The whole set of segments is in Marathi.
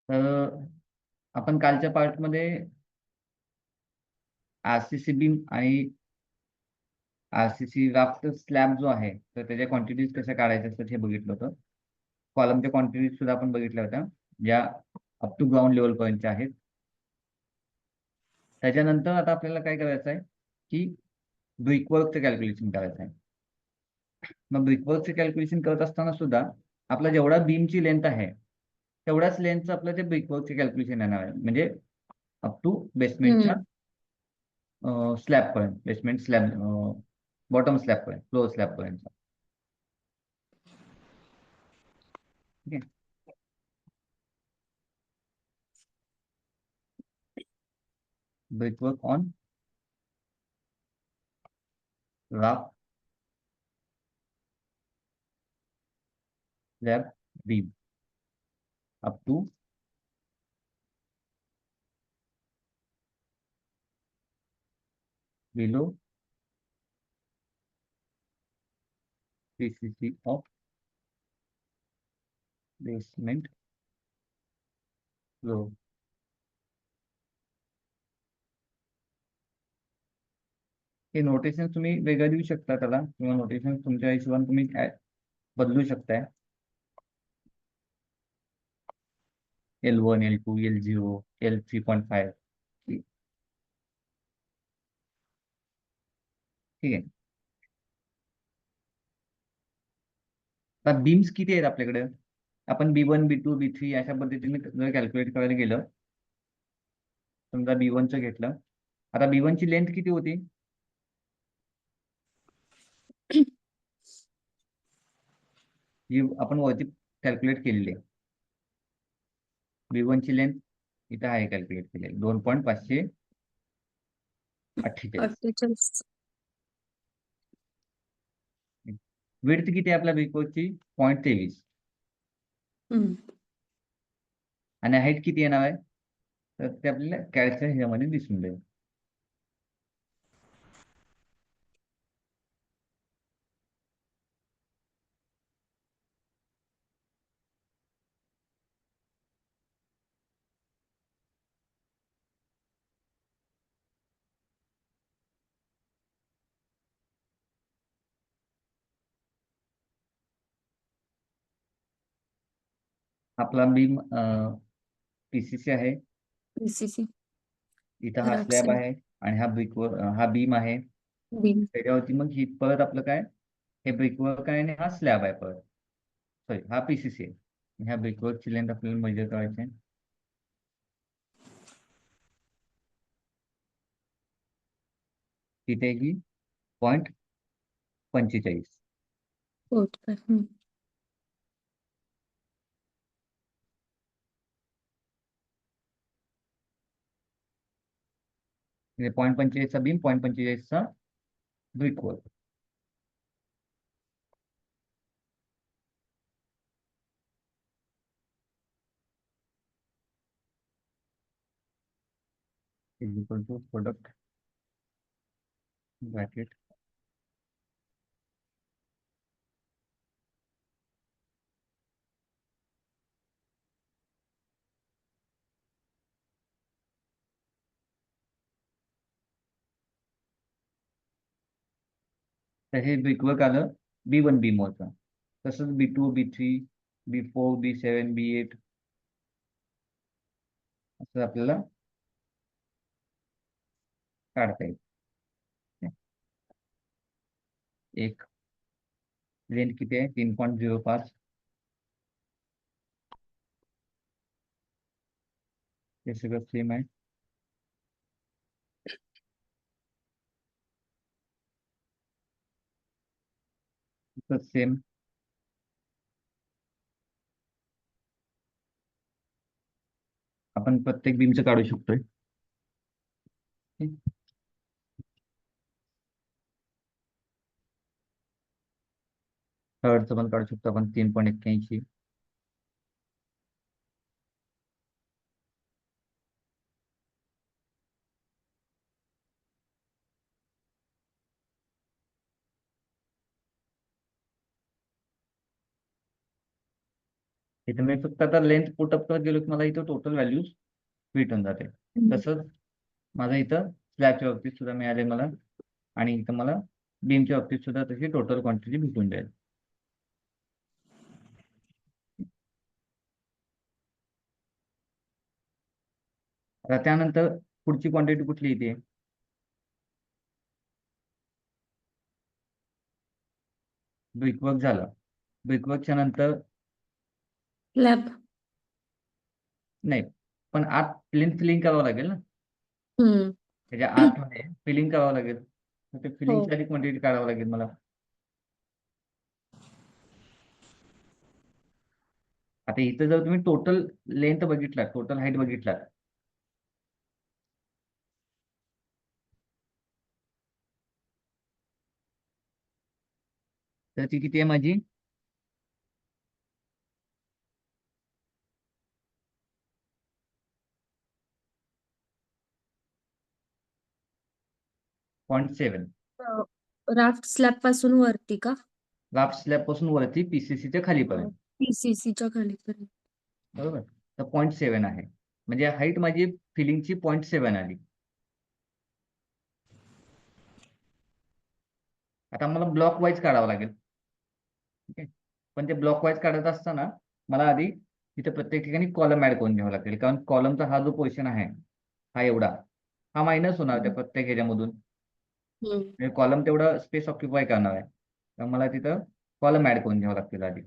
तर आपण कालच्या पार्टमध्ये आरसीसी बीम आणि आरसीसी राफ्ट स्लॅब जो आहे तर त्याच्या क्वांटिटीज कशा काढायच्या असतात हे बघितलं होतं. कॉलमच्या क्वांटिटीज सुद्धा आपण बघितल्या होत्या, ज्या अप टू ग्राउंड लेवल पर्यंतच्या आहेत. त्याच्यानंतर आता आपल्याला काय करायचं आहे की ब्रिकवर्कचं कॅल्क्युलेशन करायचं आहे. मग ब्रिकवर्कचं कॅल्क्युलेशन करत असताना सुद्धा आपला जेवढा बीमची लेंथ आहे तेवढ्याच लेंथचं आपलं ते ब्रिकवर्कचे कॅल्क्युलेशन येणार आहे, म्हणजे अप टू बेसमेंटच्या हम्म. स्लॅब पर्यंत, बेसमेंट स्लॅब, बॉटम स्लॅब पर्यंत, फ्लोअर स्लॅब पर्यंत. ठीक आहे. Brickwork on raft slab beam up to below PCC of basement floor. हे नोटेशन तुम्ही वेगळं देऊ शकता त्याला, किंवा नोटेशन तुमच्या हिशोबाने तुम्ही बदलू शकताय. L1, L2, L0, L3.5. ठीक आहे. आता बीम्स किती आहेत आपल्याकडे? आपण B1, B2, B3 अशा पद्धतीने जर कॅल्क्युलेट करायला गेलं, समजा B1चं घेतलं. आता B1 ची लेंथ किती होती? जी आपण वरती कॅल्क्युलेट केलेली आहे. B1 ची लेंथ इथं आहे कॅल्क्युलेट केलेली, 2.548. 48. विड्थ किती आहे आपल्या बिकोची? 0.23. हम्म. आणि हाईट किती येणार आहे? तर ते आपल्याला कॅडच्या ह्याच्यामध्ये दिसून जाईल. आपला बीम PCC आहे. PCC. इथं हा स्लॅब आहे आणि हा ब्रिकवर्क, हा बीम आहे. बीम. त्याच्यावरती मग ही परत आपलं काय, हे ब्रिकवर्क आहे आणि हा स्लॅब आहे परत. सॉरी, हा PCC आहे. ह्या ब्रिकवर्कची लेंथ आपल्याला मेजर करायची आहे. तिथे ही 0.45. हम्म. 0.45चा बीम, 0.45चा brickwork. Is equal to product bracket तर हे ब्रिकवर्क आलं B1 बीमवरचं. तसंच B2, B3, B4, B7, B8 असं आपल्याला काढता येईल. एक लेंथ किती आहे? 3.05. हे सगळं सेम आहे. सेम आपण प्रत्येक बीमचं काढू शकतोय. थर्डचं पण काढू शकतो आपण, 3.81. इथं मी फक्त आता लेंथ पुटअप करत गेलो की मला इथं टोटल व्हॅल्यूज भेटून जाते. हम्म. तसंच माझं इथं स्लॅबच्या बाबतीत सुद्धा मिळाले मला, आणि इथं मला बीमच्या बाबतीत सुद्धा तशी टोटल क्वांटिटी भेटून जाईल. आता त्यानंतर पुढची क्वांटिटी कुठली येते? ब्रिकवर्क झालं. ब्रिकवर्कच्या नंतर लॅब. नाही, पण आत प्लेन फिलिंग करावं लागेल ना, हम्म. त्याच्या आतमध्ये फिलिंग करावं लागेल. तर ते हो. फिलिंगची आधी क्वांटिटी काढावं लागेल मला. आता इथं जर तुम्ही टोटल लेंथ बघितलात, टोटल हाईट बघितलात, तर ती किती आहे माझी? 0.7. राफ्ट स्लॅब पासून वरती का? राफ्ट स्लॅब पासून वरती पीसीसीच्या खालीपर्यंत. पीसीसीच्या खालीपर्यंत. बरोबर. तर 0.7 आहे, म्हणजे हाईट माझी फिलिंगची 0.7 आली. आता मला ब्लॉक वाईज काढावं लागेल. ठीक आहे. पण ते ब्लॉक वाईज काढत असताना मला आधी इथे प्रत्येक ठिकाणी कॉलम ऍड करून घ्यावं लागेल, कारण कॉलमचा हा जो पोर्शन आहे, हा एवढा, हा मायनस होणार त्या प्रत्येक ह्याच्यामधून. हम्म. कॉलम तेवढा स्पेस ऑक्युपाय करणार आहे, तर मला तिथं कॉलम ऍड करून घ्यावं लागतील आधी.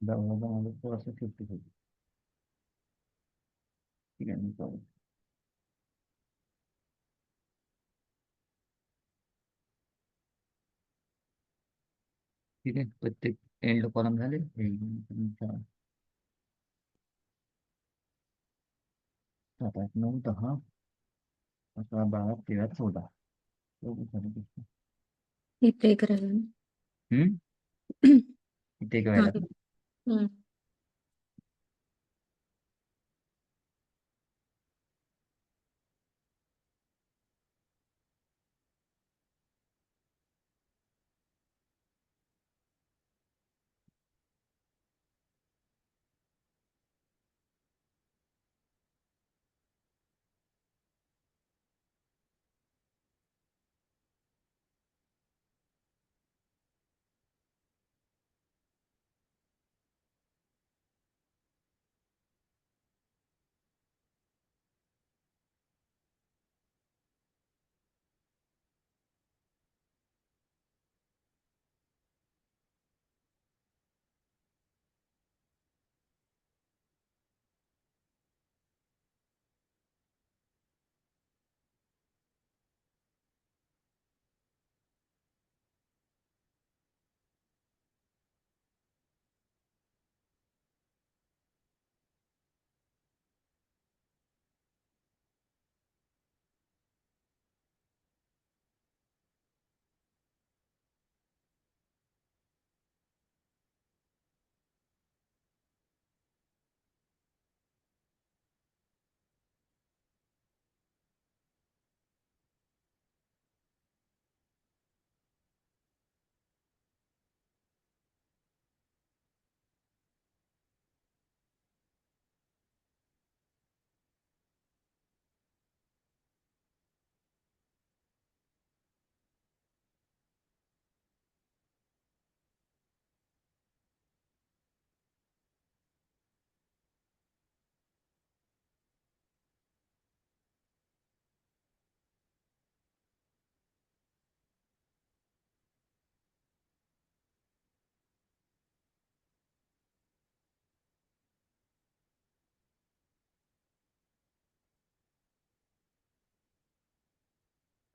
थोडंसं 50-50. ठीक आहे, no problem. ठीक आहे, प्रत्येक एंड कॉलम झाले. 1, 2, 3, 4, 7, 8, 9, 10, 11, 12, 13, 14. इथे एक राहील. हम्म. इथे एक हा. व्हायला. हम्म.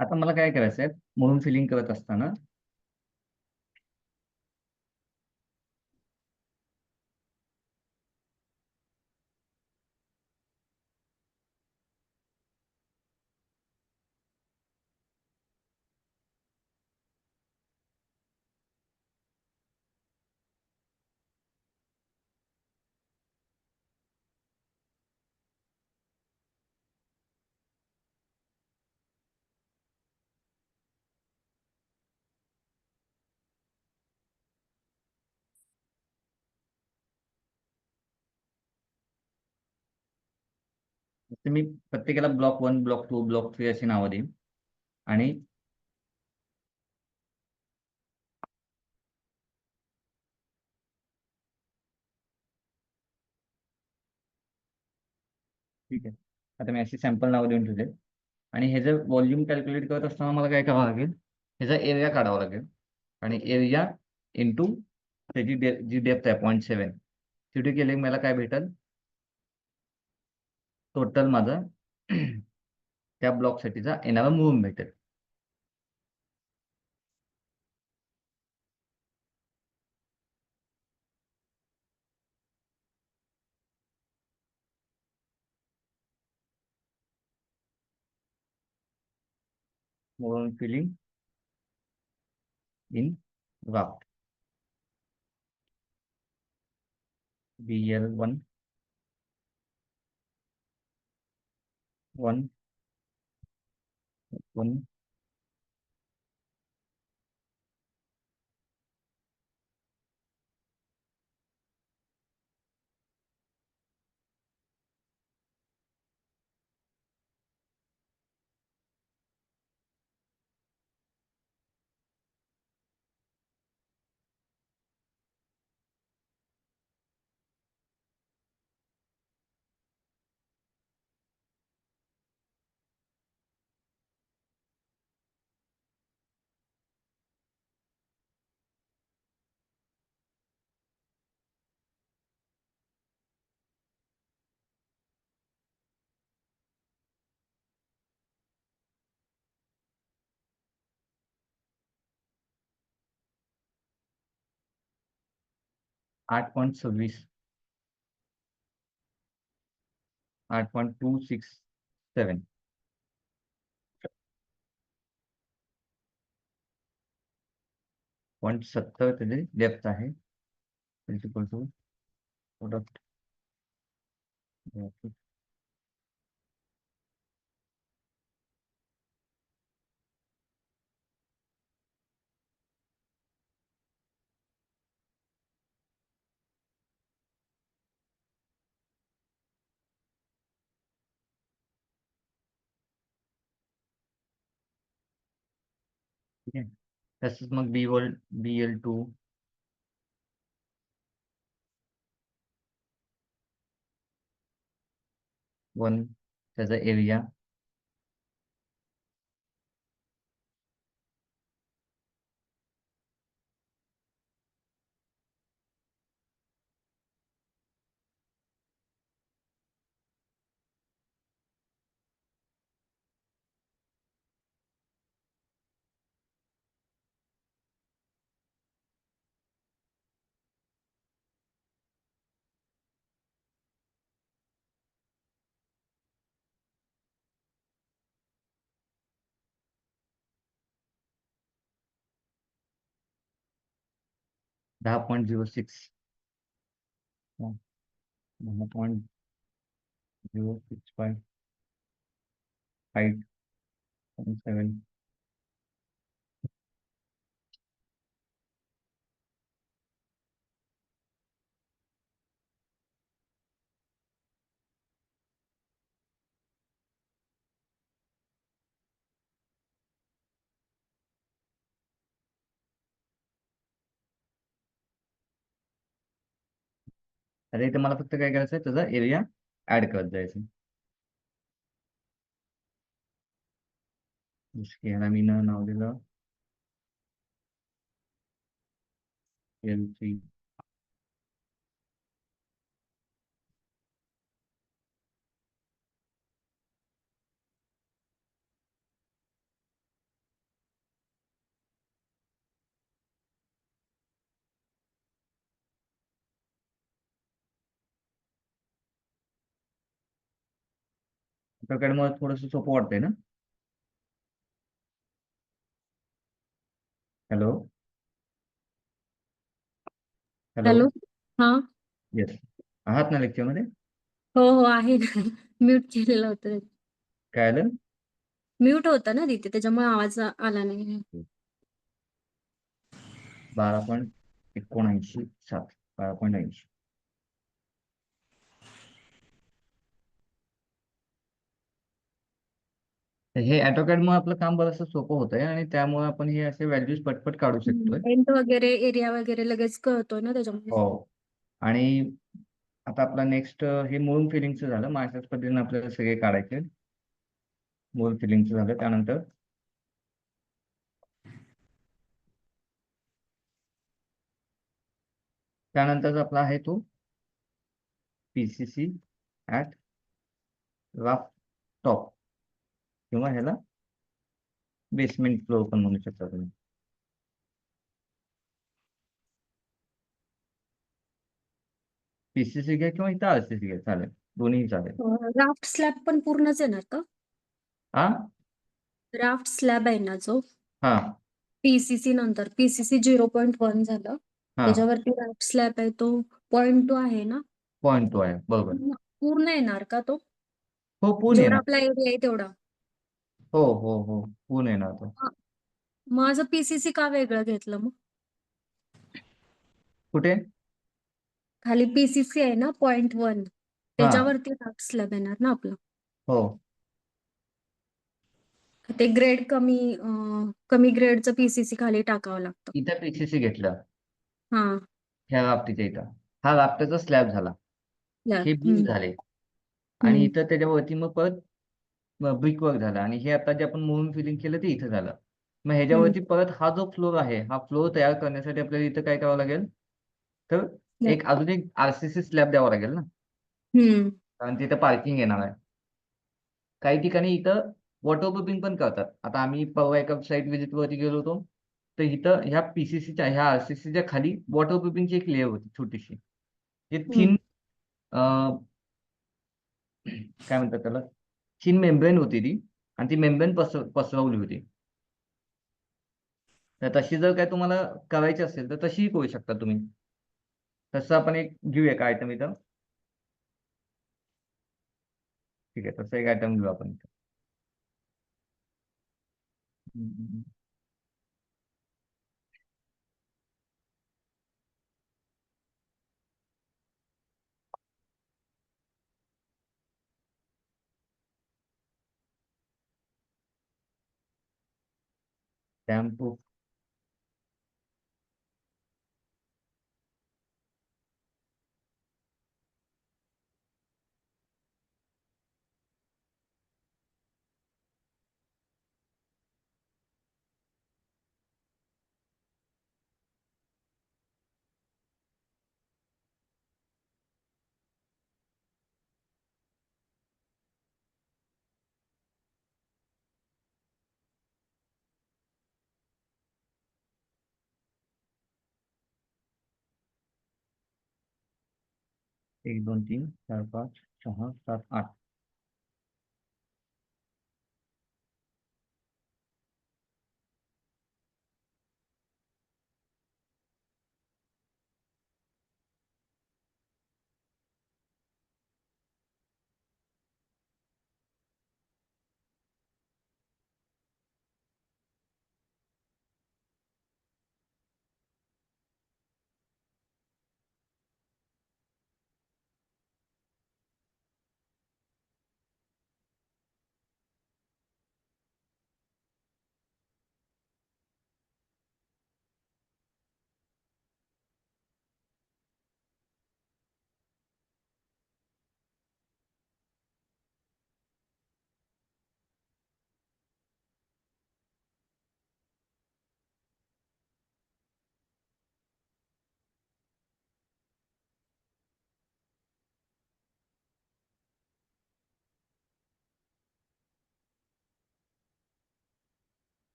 आता मला काय करायचं आहे, म्हणून फिलिंग करत असताना तर मी प्रत्येकाला ब्लॉक 1, ब्लॉक 2, ब्लॉक 3 अशी नावं देईन. आणि ठीक आहे, आता मी अशी सॅम्पल नावं देऊन ठेवले. आणि हे जर व्हॉल्यूम कॅल्क्युलेट करत असताना मला काय करावं लागेल, ह्याचा एरिया काढावा लागेल. आणि एरिया इंटू त्याची जी डेप्थ आहे 0.7, तिथे केले मला काय भेटेल, टोटल माझा त्या ब्लॉकसाठीचा येणारा म्हणून भेटेल. म्हणून फिलिंग इन राफ्ट BL1 1 1 8.26 8.267 0.70 त्याचे डेप्थ आहे. प्रिन्सिपल टू प्रोडक्ट ठीक आहे. तसंच मग BL2 1 त्याचा एरिया दहा 10.06 10.06 हाईट 0.7. आता इथे मला फक्त काय करायचं आहे, त्याचा एरिया ऍड करत जायचं. ह्याला मी नाव दिलं L3. AutoCAD मुळे थोडंसं सोपं वाटतंय ना? हॅलो. हॅलो. हॅलो. हा. येस. आहात ना लेक्चरमध्ये? हो हो आहे ना. म्यूट केलेलं होतं. काय आलं? म्यूट होतं ना तिथे, त्याच्यामुळे आवाज आला नाही. 12.79 12.80. तर हे AutoCAD मुळे आपलं काम बरंचसं सोपं होतंय आणि त्यामुळे आपण हे असे व्हॅल्यूज पटपट काढू शकतोय. पेंट वगैरे एरिया वगैरे लगेच कळतो ना त्याच्यामध्ये. हो. आणि आता आपला नेक्स्ट हे मूळ फिलिंगचं झालं. मग अशाच पद्धतीने आपल्याला सगळे काढायचे. मूळ फिलिंगचं झालं त्यानंतर त्यानंतरचा आपला आहे तो PCC ॲट राफ्ट टॉप किंवा ह्याला बेसमेंट फ्लोर पण म्हणू शकता तुम्ही. PCC घ्या किंवा इथं RCC घ्या, चालेल, दोन्ही चालेल. राफ्ट स्लॅब पण पूर्णच येणार का? हा राफ्ट स्लॅब आहे ना जो हा पीसीसी नंतर पीसीसी 0.1 झालं, हा त्याच्यावरती राफ्ट स्लॅब आहे तो 0.2 आहे ना? पॉईंट तो आहे, बरोबर. पूर्ण येणार का तो? हो, पूर्ण जेवढा येणार. आपला एरिया आहे तेवढा? हो हो हो, पूर्ण येणार तो. माझं पीसीसी का वेगळं घेतलं मग? कुठे? खाली पीसीसी आहे ना 0.1, हा. त्याच्यावरती राफ्ट स्लॅब येणार ना आपलं? हो. ते ग्रेड कमी ग्रेडचं पीसीसी खाली टाकावं लागतं. इथं PCC घेतलं हा. ह्या राफ्टीच्या इथं. हा राफ्टरचा स्लॅब झाला. स्लॅब. हे बीम झाले आणि हम्म. इथं त्याच्यावरती मग परत ब्रिक वर्क झाला आणि हे आता जे आपण मून फिलिंग केलं ते इथं झालं. मग हम्म. ह्याच्यावरती परत हा जो फ्लोर आहे, हा फ्लोर तयार करण्यासाठी आपल्याला इथं काय करावं लागेल, तर स्लॅब. अजून एक RCC स्लॅब द्यावा लागेल ना, हम्म. कारण तिथं पार्किंग येणार आहे. काही ठिकाणी इथं वॉटरप्रूफिंग पण करतात. आता आम्ही परवा एका साईट व्हिजिट वरती गेलो होतो, तर इथं ह्या PCCच्या ह्या RCCच्या खाली वॉटरप्रूफिंगची एक लेअर होती छोटीशी, जे हम्म. थिन काय म्हणतात त्याला, थिन मेम्ब्रेन होती ती, आणि ती मेम्ब्रेन पसरवली होती. तर तशी जर काय तुम्हाला करायची असेल तर तशीही करू शकता तुम्ही. तसं आपण एक घेऊया का आयटम इथं. ठीक आहे, तसं एक आयटम घेऊ आपण इथं. टॅम्पो. एक दोन तीन चार पाच सहा सात आठ.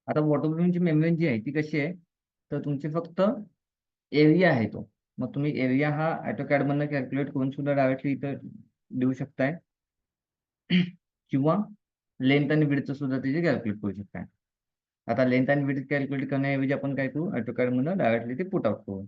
आता वॉटरप्रूफची मेम्ब्रेन जी आहे ती कशी आहे, तर तुमची फक्त एरिया आहे तो. मग तुम्ही एरिया हा AutoCAD मधनं कॅल्क्युलेट करून सुद्धा डायरेक्टली इथं देऊ शकताय किंवा लेंथ आणि विड्थचं सुद्धा त्याचे कॅल्क्युलेट करू शकताय. आता लेंथ आणि विड्थ कॅल्क्युलेट करण्याऐवजी आपण काय करू, AutoCAD मधनं डायरेक्टली ते पुट आउट करू.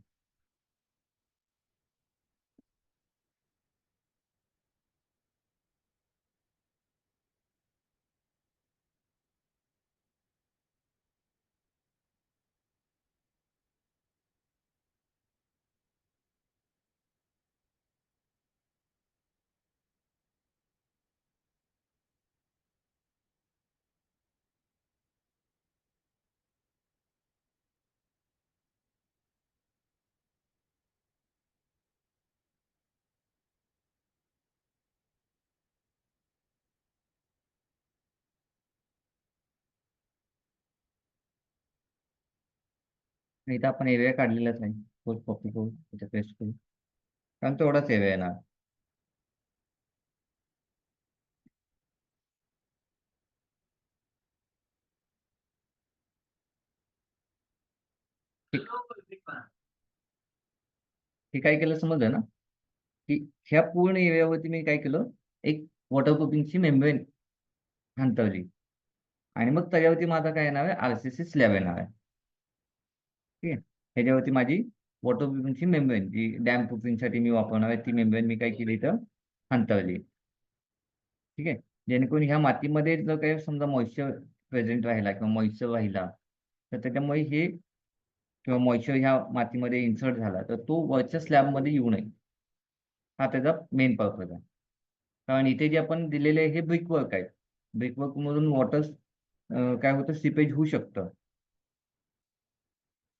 आणि इथं आपण एरिया काढलेलाच आहे, तोच कॉपी करू, त्याच्यात पेस्ट करू, कारण तेवढाच एरिया येणार. ठीक. हे काय केलं समजलं ना, की ह्या पूर्ण एरियावरती मी काय केलं, एक वॉटरप्रूफिंगची मेम्ब्रेन अंतरली आणि मग त्याच्यावरती माझा काय येणार आहे, RCC स्लॅब येणार आहे. ठीक आहे. ह्याच्यावरती माझी वॉटरप्रूफिंगची मेम्ब्रेन जी डॅम प्रूफिंगसाठी मी वापरणार आहे ती मेम्ब्रेन मी काय केली इथं अंतरली. ठीक आहे. जेणेकरून ह्या मातीमध्ये जर काही समजा मॉइश्चर प्रेझेंट राहिला किंवा मॉइश्चर राहिला तर त्याच्यामुळे हे किंवा मॉइश्चर ह्या मातीमध्ये इन्सर्ट झाला तर तो वरच्या स्लॅबमध्ये येऊ नये, हा त्याचा मेन पर्पज आहे. कारण इथे जे आपण दिलेले हे ब्रिकवर्क आहे, ब्रिकवर्क मधून वॉटर काय होतं, सिपेज होऊ शकतं.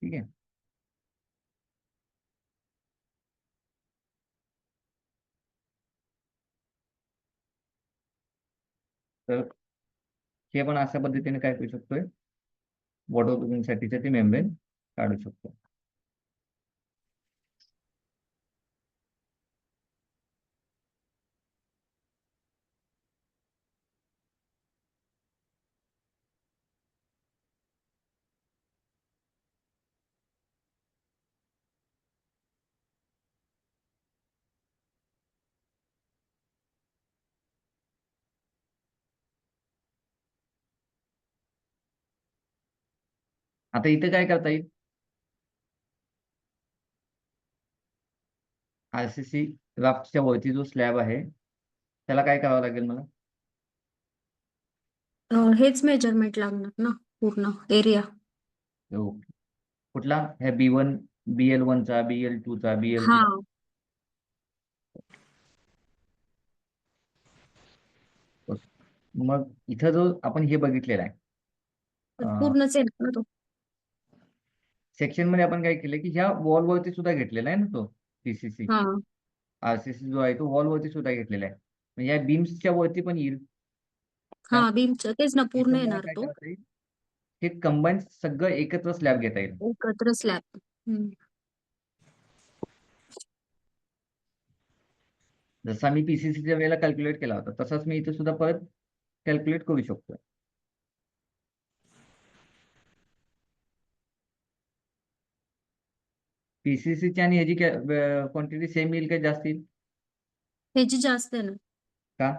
ठीक आहे. तर हे पण अशा पद्धतीने काय करू शकतोय, वॉटर प्रूफिंगसाठीचे ते मेम्ब्रेन काढू शकतो. आता इथे काय करता येईल, RCC राफ्टच्या वरती जो स्लॅब आहे त्याला काय करावं लागेल मला, हेच मेजरमेंट लागणार ना, पूर्ण एरिया. जो कुठला ह्या BL1 चा, BL2 चा, BL3. हा, मग इथं जो आपण हे बघितलेला आहे तर पूर्णच येणार ना तो. सेक्शन मध्ये आपण काय केलं की ह्या वॉलवरती सुद्धा घेतलेला आहे ना तो PCC. हा RCC जो आहे तो वॉलवरती सुद्धा घेतलेला आहे, म्हणजे या बीम्सच्या वरती पण येईल. हा, त्यामुळे बीमच तेच ना, पूर्ण इथं मला येणार काय तो करता येईल, हे कंबाईन सगळं एकत्र स्लॅब घेता येईल. एकत्र स्लॅब. जसा मी PCCच्या वेळेला कॅल्क्युलेट केला होता तसाच मी इथे सुद्धा परत कॅल्क्युलेट करू शकतो. PCCची आणि ह्याची क्वांटिटी सेम येईल का जास्त येईल? ह्याची जास्त आहे ना, का?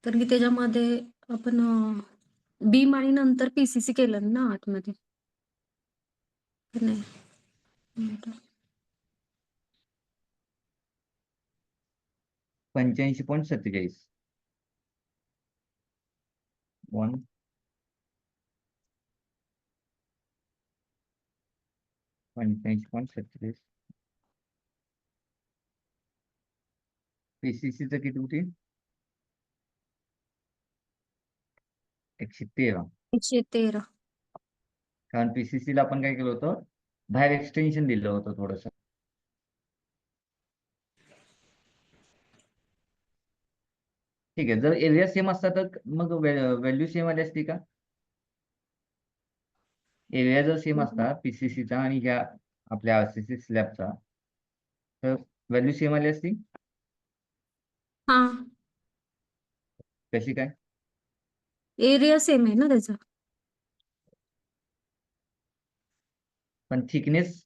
कारण की त्याच्यामध्ये आपण बीम आणि नंतर पीसीसी केलं ना आतमध्ये. तर नाही 85.47 1 85.47 PCCचं किती होती, 113. 113. कारण PCCला आपण काय केलं होतं, बाहेर एक्सटेन्शन दिलं होतं थोडंसं. ठीक आहे. जर एरिया सेम असता तर मग व्हॅल्यू सेम आली असती का? एरिया जर सेम असता PCCचा आणि ह्या आपल्या RCC स्लॅबचा तर व्हॅल्यू सेम आली असती. हा, कशी काय? एरिया सेम आहे ना त्याचा. पण थिकनेस,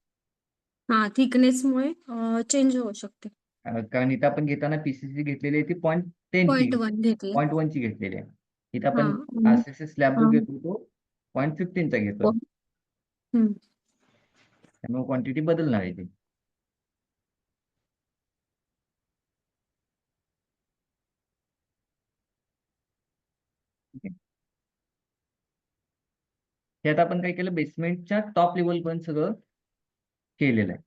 हा थिकनेसमुळे चेंज होऊ शकते. कारण इथं आपण घेताना पीसीसी घेतलेली आहे ती 0.10 ची, 0.1 घेतले. 0.1 ची घेतलेली आहे. इथं हा आपण आणि आरसीसी स्लॅब जो हा, घेतो तो 0.15 चा घेतोय, हम्म. त्यामुळे क्वांटिटी बदलणार आहे ती. ठीक आहे. हे आता आपण काय केलं, बेसमेंटच्या टॉप लेवल पर्यंत सगळं केलेलं आहे.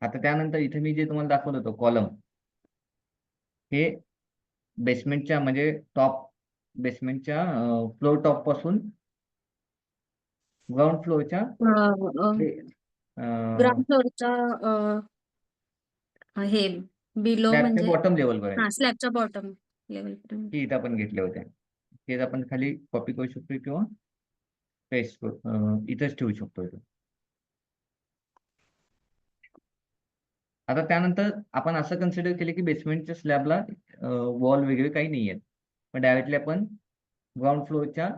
आता त्यानंतर इथे मी जे तुम्हाला दाखवलं होतं कॉलम, हे बेसमेंटच्या म्हणजे बेसमेंटच्या फ्लोर टॉप पासून ग्राउंड फ्लोअरच्या ग्राउंड फ्लोअरच्या हे बिलो स्लॅबच्या म्हणजे बॉटम लेवल पर्यंत हा स्लॅबच्या बॉटम लेवल पर्यंत. ही इथं आपण घेतले होते. तेच आपण खाली कॉपी करू शकतो किंवा पेस्ट इथंच ठेवू शकतो इथं. आता त्यानंतर आपण असं कन्सिडर केलं की बेसमेंटच्या स्लॅबला वॉल वगैरे काही नाही आहेत, पण डायरेक्टली आपण ग्राउंड फ्लोअरच्या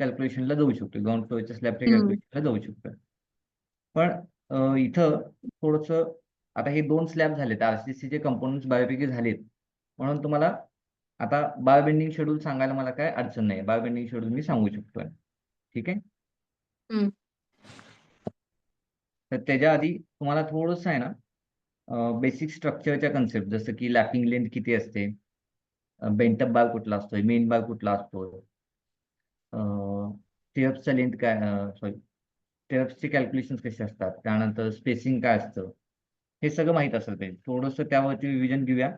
कॅल्क्युलेशनला जाऊ शकतो, ग्राउंड फ्लोअरच्या स्लॅबच्या हम्म. कॅल्क्युलेशनला जाऊ शकतो. पण इथं थोडंसं, आता हे 2 स्लॅब झालेत, आरसीसीचे कंपोनंट्स बऱ्यापैकी झालेत, म्हणून तुम्हाला आता बार बेंडिंग शेड्यूल सांगायला मला काय अडचण नाही. बार बेंडिंग शेड्यूल मी सांगू शकतोय. ठीक आहे. हम्म. तर त्याच्या आधी तुम्हाला थोडंसं आहे ना, बेसिक स्ट्रक्चरच्या कन्सेप्ट, जसं की लॅपिंग लेंथ किती असते, बेंटअप बार कुठला असतोय, मेन बार कुठला असतो, स्टेअप्सचा लेंथ काय, सॉरी स्टेअप्सचे कॅल्क्युलेशन कसे असतात, त्यानंतर स्पेसिंग काय असतं, हे सगळं माहीत असलं पाहिजे. थोडंसं त्यावरती रिव्हिजन घेऊया.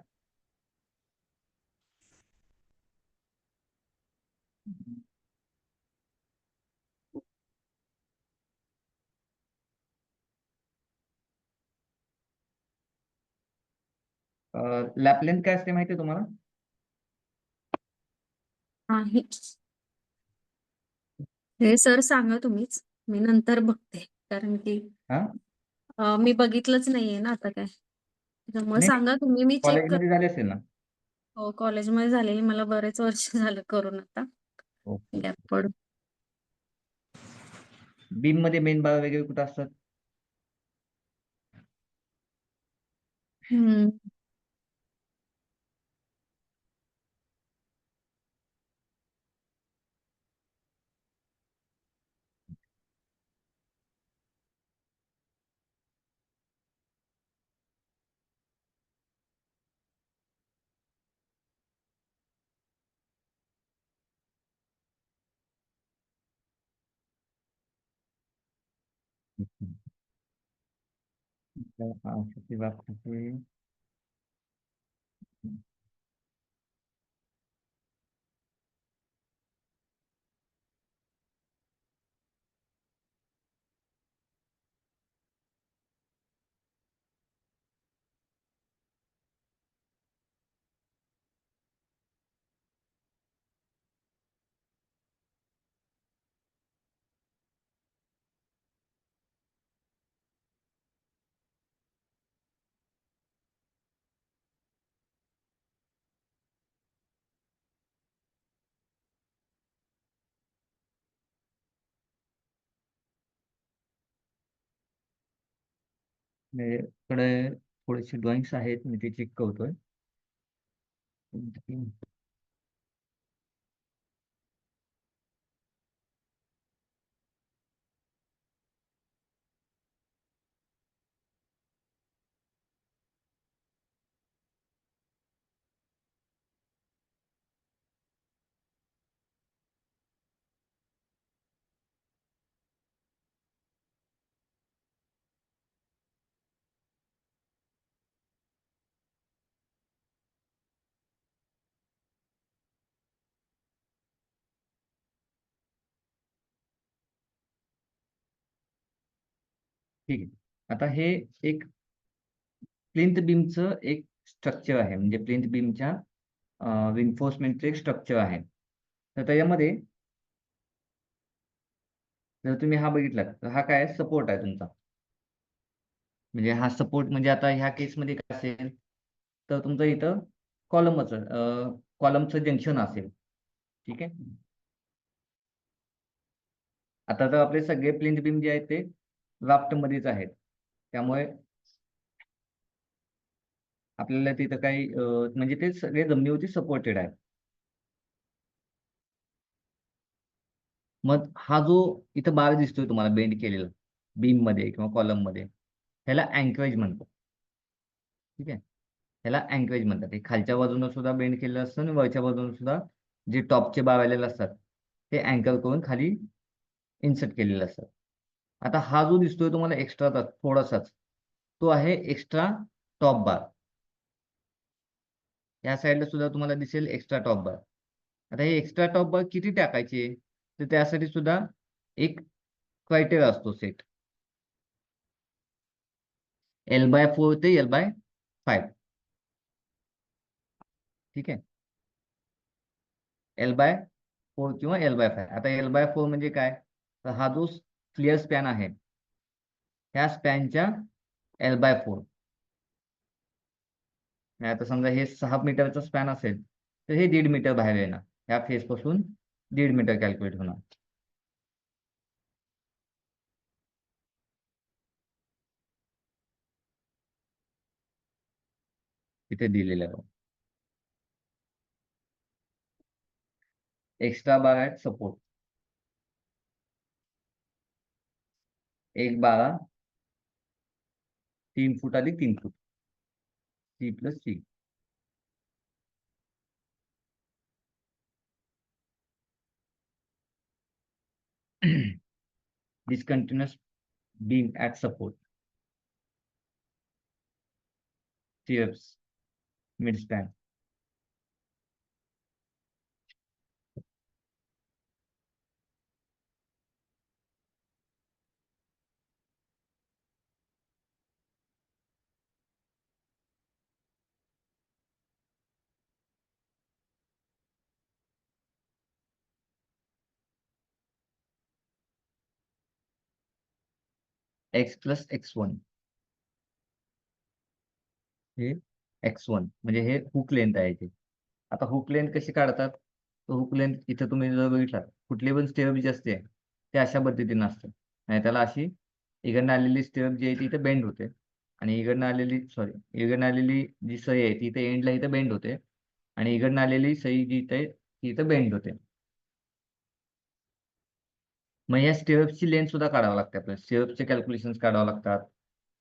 लॅप लेंथ काय असते माहिती आहे तुम्हाला? आहे हे सर सांगा तुम्हीच, मी नंतर बघते कारण की हा, मी बघितलंच नाहीये ना आता काय, त्यामुळे नाही, सांगा तुम्ही, मी चेक कॉलेजमध्ये झाले असेल ना. हो कॉलेजमध्ये झालेली, मला बरेच वर्ष झालं करून आता ओके. गॅप पडून. बीम मध्ये मेन बार वगैरे कुठं असतात? हम्म. हा, अशी बाब आहे. माझ्याकडे थोडेसे ड्रॉइंग्स आहेत, मी ते चेक करतोय. ठीक आहे. आता हे एक प्लिंथ बीमचं एक स्ट्रक्चर आहे, म्हणजे प्लिंथ बीमच्या रिन्फोर्समेंटचं एक स्ट्रक्चर आहे. तर त्याच्यामध्ये जर तुम्ही हा बघितला तर हा काय सपोर्ट आहे तुमचा, म्हणजे हा सपोर्ट म्हणजे आता ह्या केसमध्ये काय असेल, तर तुमचं इथं कॉलमचं जंक्शन असेल. ठीक आहे. आता तर आपले सगळे प्लिंथ बीम जे आहेत ते राफ्ट मध्येच आहेत, त्यामुळे आपल्याला तिथं काही म्हणजे ते सगळे जमिनीवरती सपोर्टेड आहे. मग हा जो इथं बार दिसतोय तुम्हाला बेंड केलेला बीम मध्ये किंवा कॉलम मध्ये, ह्याला अँकरेज म्हणतात. ठीक आहे, ह्याला अँकरेज म्हणतात. हे खालच्या बाजूने सुद्धा बेंड केलेलं असतं आणि वरच्या बाजूने सुद्धा जे टॉपचे बार आलेले असतात ते अँकर करून खाली इन्सर्ट केलेले असतात. आता हा जो दिसतोय तुम्हाला एक्स्ट्रा थोडासाच, तो आहे एक्स्ट्रा टॉप बार. या साईडला सुद्धा तुम्हाला दिसेल एक्स्ट्रा टॉप बार. आता हे एक्स्ट्रा टॉप बार किती टाकायचे, तर त्यासाठी सुद्धा एक क्रायटेरिया असतो सेट. L/4 ते L/5. ठीक आहे, L/4 किंवा L/5. आता L/4 म्हणजे काय, तर हा जो क्लिअर स्पॅन आहे ह्या स्पॅनच्या L/4. आता समजा हे 6 मीटरचा स्पॅन असेल तर हे 1.5 मीटर बाहेर येणार, ह्या फेस पासून 1.5 मीटर कॅल्क्युलेट होणार. इथे दिलेलं आहे. एक्स्ट्रा बार आहेत सपोर्ट, एक 12, 3 फूट अधिक 3 फूट, C+C. Discontinuous beam at support, stirrups, midspan. X+X1, हे X1 म्हणजे हे हुक लेंथ आहे ते. आता हुक लेंथ कशी काढतात, तर हुक लेंथ इथं तुम्ही जर बघितला, कुठली पण स्टेअप जी असते ते अशा पद्धतीने असते, आणि त्याला अशी इकडनं आलेली स्टेअप जी आहे ती इथे बेंड होते, आणि इकडनं आलेली जी सई आहे ती इथे एंडला इथे बेंड होते, आणि इकडनं आलेली सई जी इथे ती इथे बेंड होते. मग या स्टेअप्सची लेंथ सुद्धा काढावं लागते आपल्याला, स्टेअप्सचे कॅल्क्युलेशन्स काढावं लागतात,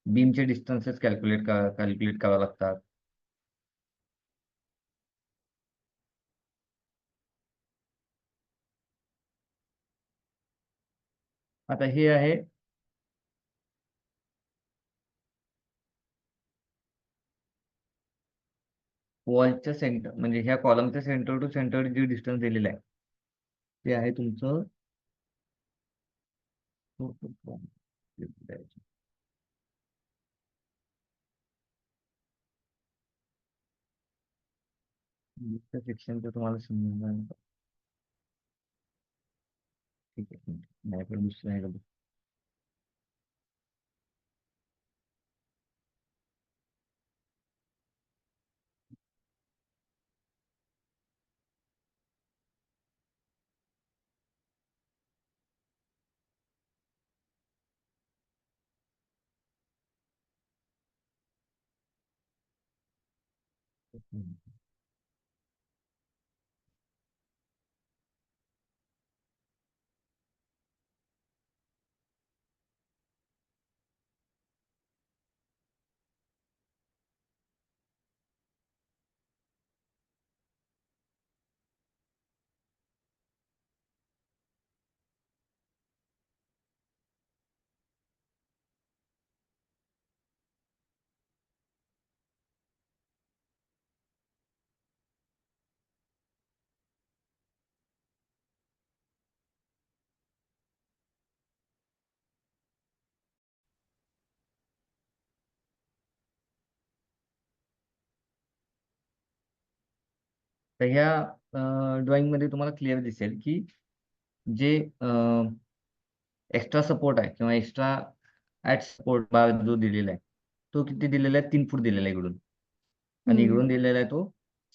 बीमचे डिस्टन्सेस कॅल्क्युलेट करावं लागतात. आता हे आहे वॉलच्या सेंटर, म्हणजे ह्या कॉलमच्या सेंटर टू सेंटर जे डिस्टन्स दिलेलं आहे ते आहे तुमचं सेक्शनचं तुम्हाला समजून. ठीक आहे, माझ्याकडे दुसरं आहे का? तर ह्या ड्रॉइंग मध्ये तुम्हाला क्लिअर दिसेल की जे एक्स्ट्रा सपोर्ट आहे किंवा एक्स्ट्रा ऍट सपोर्ट बार जो दिलेला आहे तो किती दिलेला आहे, 3 फूट दिलेला आहे इकडून, आणि इकडून दिलेला आहे तो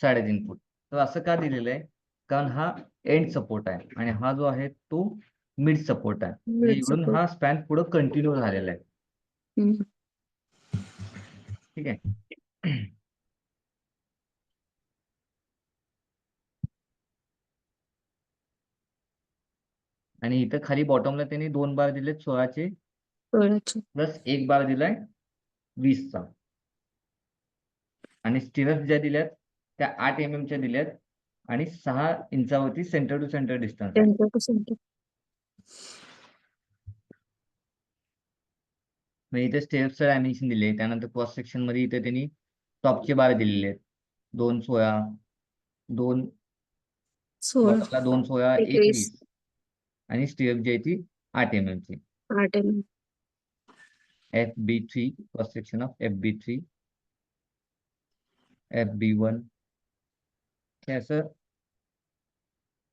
3.5 फूट. तर असं का दिलेलं आहे, कारण हा एंड सपोर्ट आहे आणि हा जो आहे तो मिड सपोर्ट आहे. म्हणजे मिड इकडून सपोर्ट. हा स्पॅन पुढे कंटिन्यू झालेला आहे. ठीक आहे. आणि इथं खाली बॉटमला त्यांनी 2 बार दिलेत 16चे प्लस 1 बार दिलाय 20चा. आणि स्टिरअप ज्या दिल्यात त्या 8 mm च्या दिल्यात आणि 6 इंचावरती सेंटर टू सेंटर डिस्टन्स आहे. Centre to centre. म्हणजे इथे स्टेप्सचं डायमेन्शन दिले. त्यानंतर क्रॉस सेक्शन मध्ये इथे त्यांनी टॉपचे बार दिलेले आहेत 2 16, 2 16, बॉटमला 2 16, 1 21, 20 आणि स्टेप जी आहे ती 8 mm ची. 8 mm. FB3 cross section of FB3, FB1 हे असं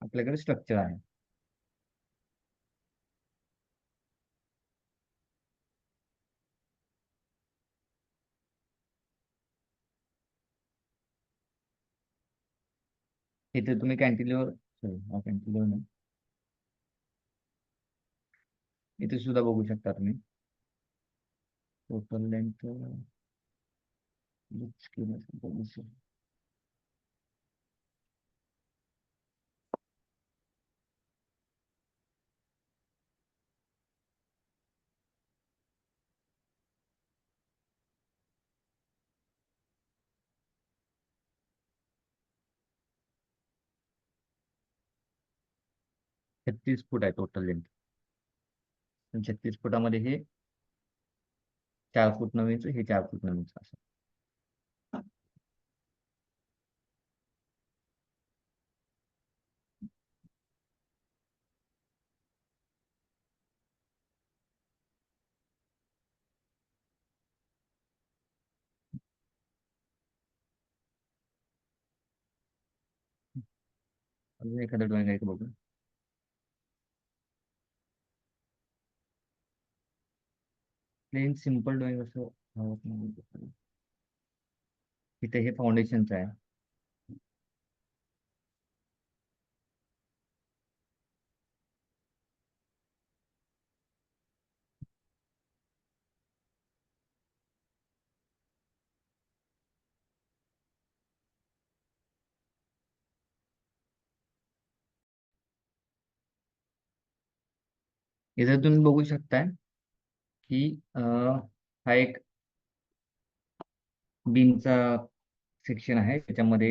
आपल्याकडे स्ट्रक्चर आहे. इथे तुम्ही कॅन्टिलिव्हर नाही, इथे सुद्धा बघू शकता तुम्ही टोटल लेंथ 36 फूट आहे टोटल लेंथ. 36 फुटामध्ये हे 4 फूट 9 इंच, हे 4 फूट 9 इंच असं. अजून एखादं ड्रॉइंग आहे का बघू. प्लेन सिम्पल ड्रॉइंग असं हवं नाही. इथे हे फाउंडेशनचं आहे. इथे तुम्ही बघू शकताय की हा एक बीमचा सेक्शन आहे. त्याच्यामध्ये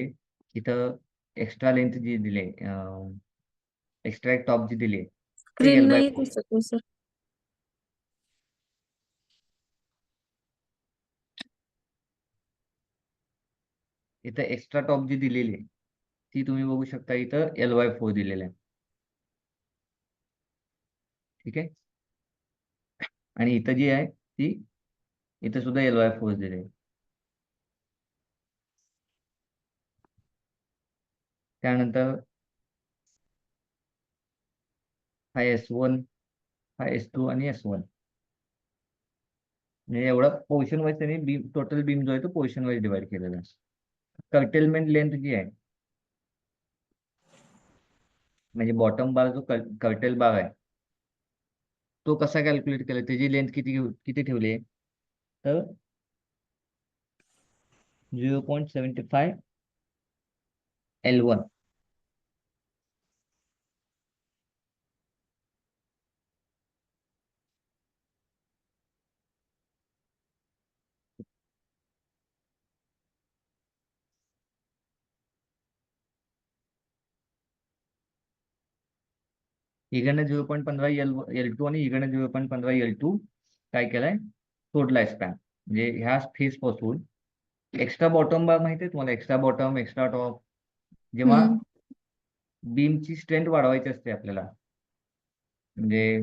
इथं एक्स्ट्रा लेंथ जी दिली एक्स्ट्रा एक टॉप जी दिली ते स्क्रीन नाही L/4. दिसत आहे सर. इथं एक्स्ट्रा टॉप जी दिलेली आहे ती तुम्ही बघू शकता. इथं L/4 दिलेलं आहे. ठीक आहे. आणि इथं जी आहे ती इथं सुद्धा L/4 दिले आहे. त्यानंतर हा S1, हा S2 आणि S1. म्हणजे एवढा पोर्शन वाईज त्यांनी बीम, टोटल बीम जो आहे तो पोर्शन वाईज डिवाइड केलेला आहे. कर्टेलमेंट लेंथ जी आहे म्हणजे बॉटम बार जो कर्टेल बार आहे तो कसा कॅल्क्युलेट केला, त्याची लेंथ किती किती ठेवली आहे तर 0.75 L1. इकडनं 0.15 L2 आणि इकडनं 0.15 L2 काय केलाय, सोडलाय स्पॅन. म्हणजे ह्या फेस पासून एक्स्ट्रा बॉटम बार माहिती आहे तुम्हाला, एक्स्ट्रा बॉटम एक्स्ट्रा टॉप. जेव्हा बीमची स्ट्रेंथ वाढवायची असते आपल्याला, म्हणजे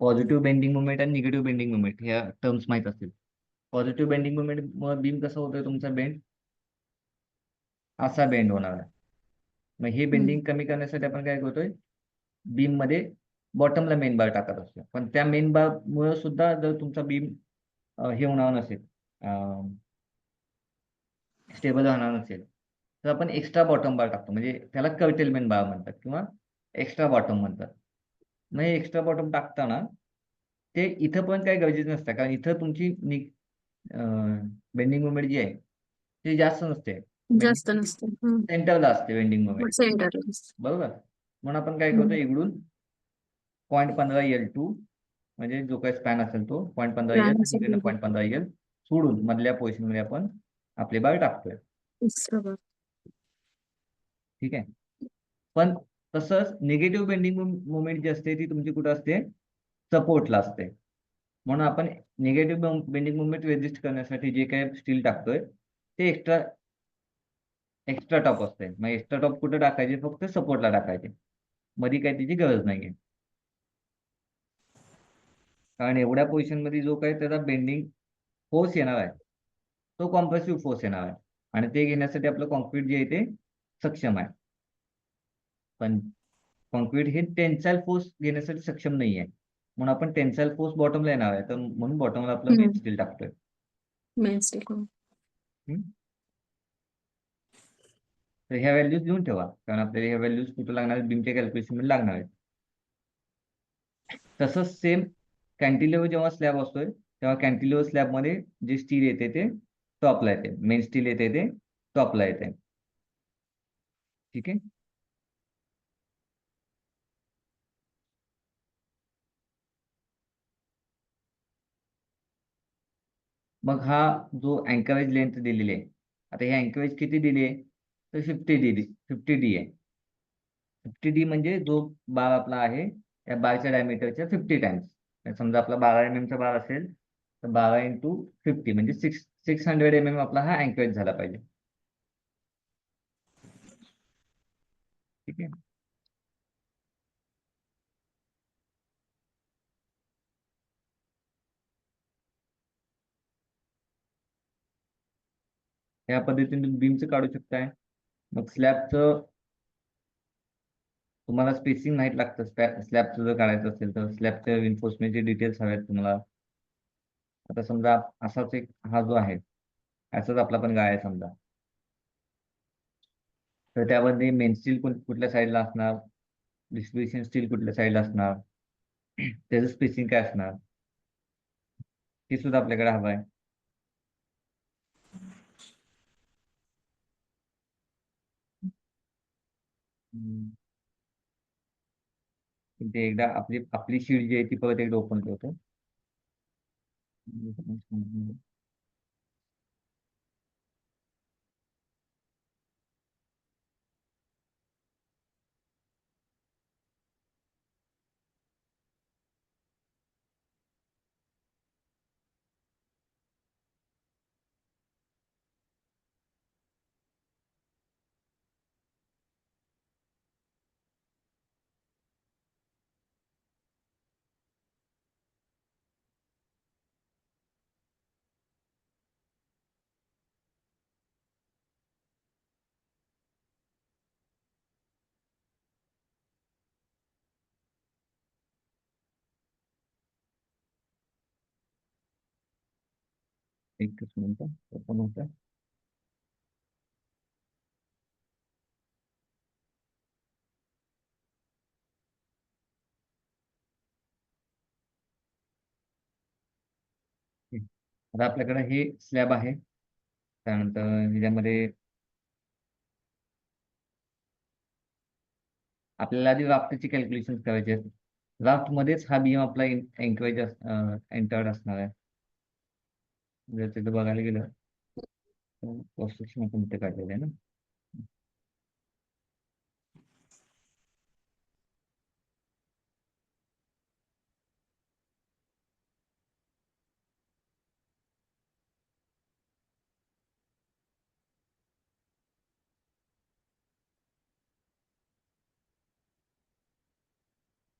पॉझिटिव्ह बेंडिंग मुवमेंट आणि निगेटिव्ह बेंडिंग मुवमेंट ह्या टर्म्स माहित असतील. पॉझिटिव्ह बेंडिंग मुवमेंट मग बीम कसा होतोय तुमचा बेंड, असा बेंड होणार आहे. मग हे बेंडिंग कमी करण्यासाठी आपण काय करतोय, बीम मध्ये बॉटमला मेन बार टाकत असतो. पण त्या मेन बार मुळे सुद्धा जर तुमचा बीम हे होणार नसेल, स्टेबल राहणार नसेल, तर आपण एक्स्ट्रा बॉटम बार टाकतो. म्हणजे त्याला कर्टेलमेंट बार म्हणतात किंवा एक्स्ट्रा बॉटम म्हणतात. नाही एक्स्ट्रा बॉटम टाकताना ते इथं पण काही गरजेचं नसतं, कारण इथं तुमची बेंडिंग मुवमेंट जी आहे ती जास्त नसते. बेंडिंग जास्त नसते. हं. सेंटरला असते बेंडिंग मुवमेंट. सेंटरला असते. बरोबर. म्हणून आपण काय करतो, हं. इकडून 0.15 L2 म्हणजे जो काही स्पॅन असेल तो 0.15 L, व्यायामासाठी इकडनं बरोबर. 0.15 L सोडून मधल्या पोझिशन मध्ये आपण आपले बार टाकतोय. बरोबर. ठीक आहे. पण तसंच निगेटिव्ह बेंडिंग मुवमेंट जी असते ती तुमची कुठं असते, सपोर्टला असते. म्हणून आपण निगेटिव्ह बेंडिंग मुवमेंट रेजिस्ट करण्यासाठी जे काही स्टील टाकतोय ते एक्स्ट्रा एक्स्ट्रा टॉप असते. मग एक्स्ट्रा टॉप कुठे टाकायचे, फक्त सपोर्टला टाकायचे, मध्ये काही त्याची गरज नाहीये. कारण एवढ्या पोझिशन मध्ये जो काही त्याचा बेंडिंग फोर्स येणार आहे तो कॉम्प्रेसिव्ह फोर्स येणार आहे, आणि ते घेण्यासाठी आपलं कॉन्क्रीट जे आहे ते सक्षम आहे. पण कॉन्क्रीट हे टेन्साईल फोर्स घेण्यासाठी सक्षम नाही आहे, म्हणून आपण टेन्साईल फोर्स बॉटमला येणार आहे, तर म्हणून बॉटमला आपलं मेन हं. स्टील टाकतोय. Main stick. हो. हम्म? तर ह्या व्हॅल्यूज लिहून ठेवा, कारण आपल्याला ह्या व्हॅल्यूज कुठं लागणार आहेत, बीमच्या कॅल्क्युलेशन मध्ये लागणार आहेत. तसंच सेम कॅन्टिलिव्हर जेव्हा स्लॅब असतोय तेव्हा कॅन्टिलिव्हर स्लॅबमध्ये जे स्टील येते ते टॉपला येते, मेन स्टील येते ते टॉपला येते. ठीक आहे. मग हा जो अँकरेज लेंथ दिलेली आहे, आता हे अँकरेज किती दिली आहे, तर 50D आहे. 50D म्हणजे जो बार आपला आहे त्या बारच्या डायमीटरच्या 50 टाइम्स. समजा आपला 12 mm चा बार असेल तर 12 × 50 म्हणजे 600 mm आपला हा अँकरेज झाला पाहिजे. ठीक आहे. या पद्धतीने बीमचं काढू शकताय. मग स्लॅबचं तुम्हाला स्पेसिंग माहीत लागतं. स्लॅबचं जर काढायचं असेल तर स्लॅबच्या रिन्फोर्समेंटचे डिटेल्स हवेत तुम्हाला. आता समजा असाच एक हा जो आहे असाच आपला पण गाळा आहे समजा, तर त्यामध्ये मेन स्टील कुठल्या साईडला असणार, डिस्ट्रीब्युशन स्टील कुठल्या साईडला असणार, त्याचं स्पेसिंग काय असणार, हे सुद्धा आपल्याकडे हवं आहे. हम्म. ते एकदा आपली आपली शीट जी आहे ती परत एकदा ओपन करतो. एकच मिनिट ओपन होतं. आता आपल्याकडे हे स्लॅब आहे. त्यानंतर ह्याच्यामध्ये आपल्याला आधी राफ्टची कॅल्क्युलेशन करायची आहे. राफ्ट मध्येच हा बीम आपला एंकरेज एंटर्ड असणार आहे. जर तिथं बघायला गेलं तर प्रोसेस आपण इथे काढलेलं आहे ना.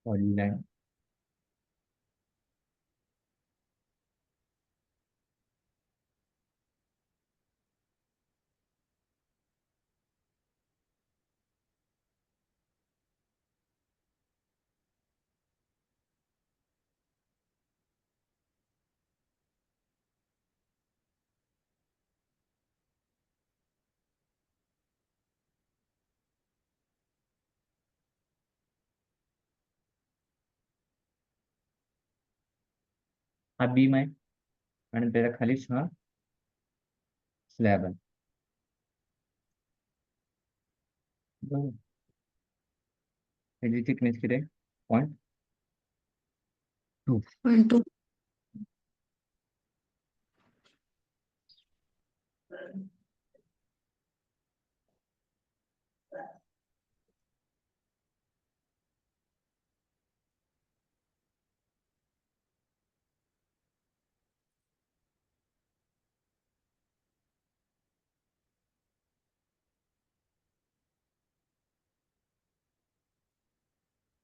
काढलेलं आहे. हा बीम आहे आणि त्याच्या खालीच हा स्लॅब आहे. बरोबर. त्याची थिकनेस किती आहे? 0.2. 0.2.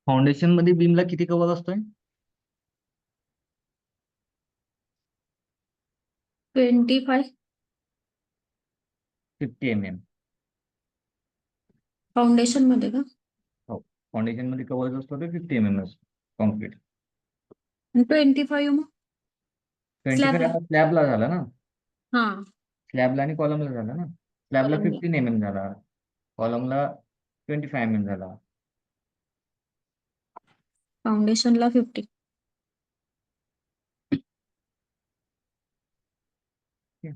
फाउंडेशन मध्ये बीमला किती कव्हर असतोय? 25. 50 mm. फाउंडेशन मध्ये का? हो, फाउंडेशन मध्ये कव्हर असतो ते 50 mm कॉन्क्रीट. 25 मग 25 स्लॅबला. स्लॅबला झाला ना. हा. स्लॅबला आणि कॉलमला झाला ना. स्लॅबला कॉलमला. 15 mm झाला, कॉलमला 25 mm झाला. फाउंडेशनला 50. ठीक आहे.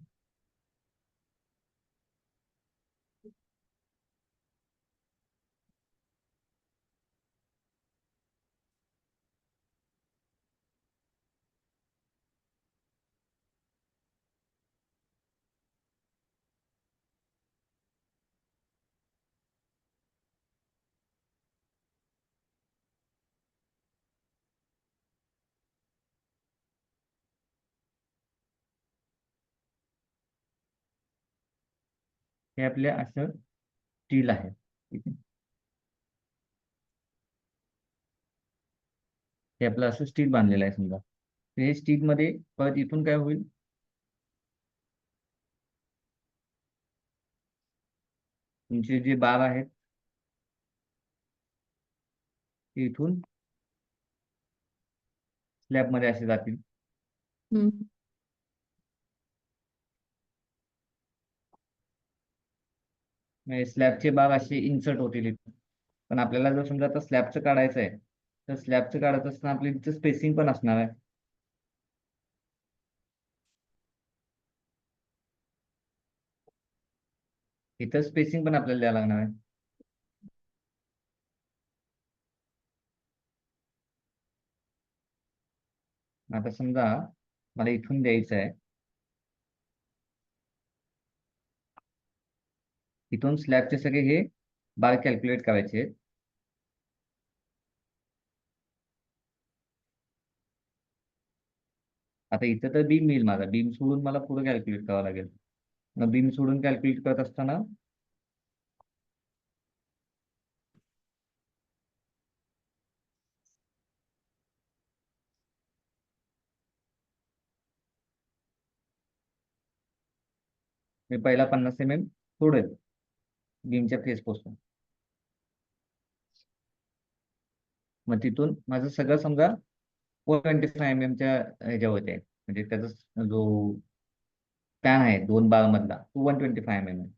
हे आपले असं स्टील आहे. ठीक आहे. हे आपलं असं स्टील बांधलेलं आहे समजा. तर हे स्टील मध्ये परत इथून काय होईल? तुमचे जे बार आहेत ते इथून स्लॅब मध्ये असे जातील. हम्म. स्लॅबचे बार असे इन्सर्ट होतील इथून. पण आपल्याला जर समजा आता स्लॅबचं काढायचं आहे, तर स्लॅबचं काढत असताना आपली इथं स्पेसिंग पण असणार आहे. इथं स्पेसिंग पण आपल्याला द्यावं लागणार आहे. आता समजा मला इथून द्यायचं आहे, इथून स्लॅबचे सगळे हे बार कॅल्क्युलेट करायचे आहेत. आता इथं तर बीम येईल माझा, बीम सोडून मला पुढे कॅल्क्युलेट करावं लागेल. मग बीम सोडून कॅल्क्युलेट करत असताना मी पहिला 50 mm सोडेल बीमच्या फेस पासून. मग तिथून माझं सगळं समजा 425 mm ह्याच्यावरती आहे. म्हणजे त्याचा जो स्पॅन आहे दोन बार मधला तो 125 mm आहे.